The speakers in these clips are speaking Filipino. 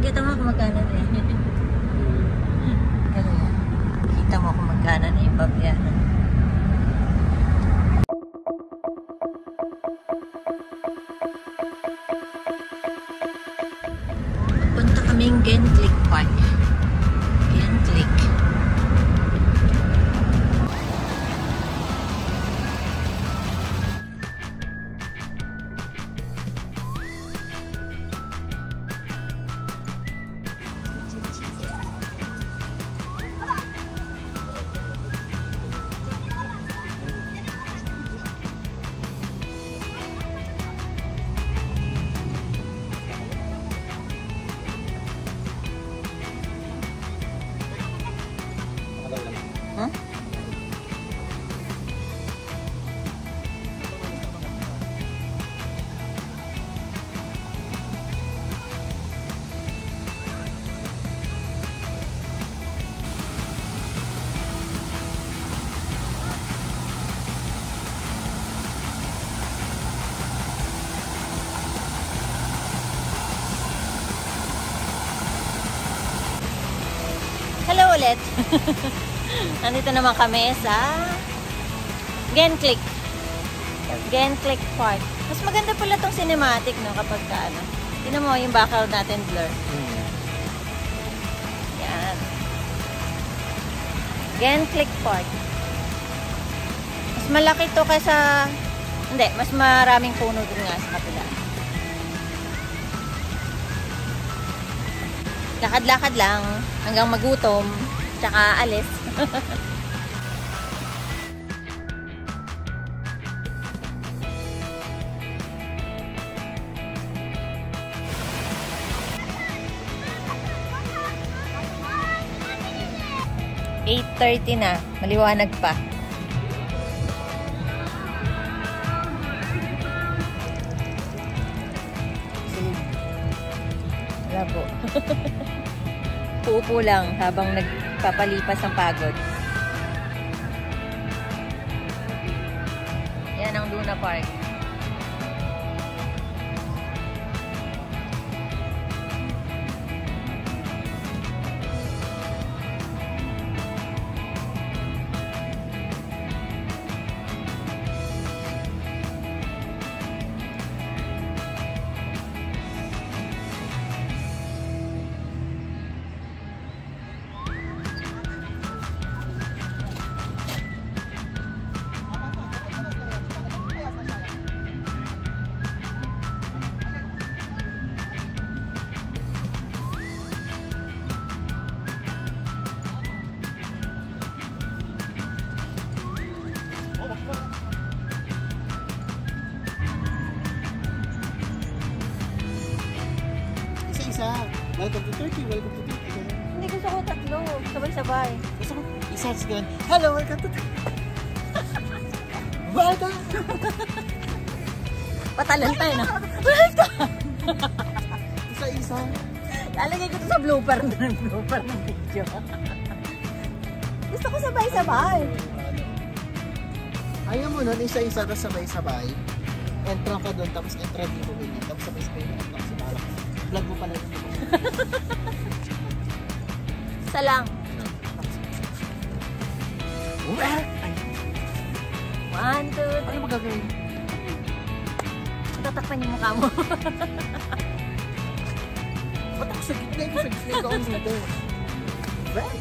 Kita mo kung magkano na eh. Kita mo kung magkano na yung babayaran. Punta kaming Gentlick Park. Gentlick. Huh? Hello ulit. Nandito naman kami sa Gentlick Park. Mas maganda pala tong cinematic, no, kapag ka, ano. Tingnan mo yung background natin blur. Yan. Gentlick Park. Mas malaki to kaysa, hindi, mas maraming puno dun nga sa kapila. Lakad-lakad lang hanggang magutom, tsaka alis. 8:30 na, maliwanag pa. Wala po. Uupo lang habang nagpapalipas ang pagod. Yan ang Luna Park. Welcome to Turkey, welcome to Turkey. Hindi, gusto ko tatlo. Sabay-sabay. Gusto ko, isa-isa gawin. Hello, welcome to Turkey. Welcome! Patalan tayo, no? Welcome! Isa-isa. Lalagay ko ito sa blooper ng video. Gusto ko sabay-sabay. Ayaw mo nun, isa-isa tapos sabay-sabay. Entra ka doon, tapos entra dito ganyan. Tapos sabay-sabay na, tapos ibalak. Vlog mo pala dito. Isa lang. Well, 1, 2, 3. ano magagawin? Tatakpan yung mukha mo. Ba't ako sa gitna? Sa gitna ko ang dito. Well,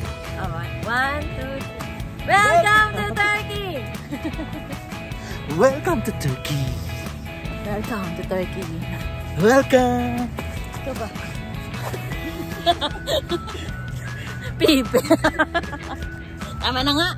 1, 2, 3. Welcome to Turkey! welcome to Turkey. Welcome to Turkey. Welcome. Ito ba? Pipe. Tama na nga.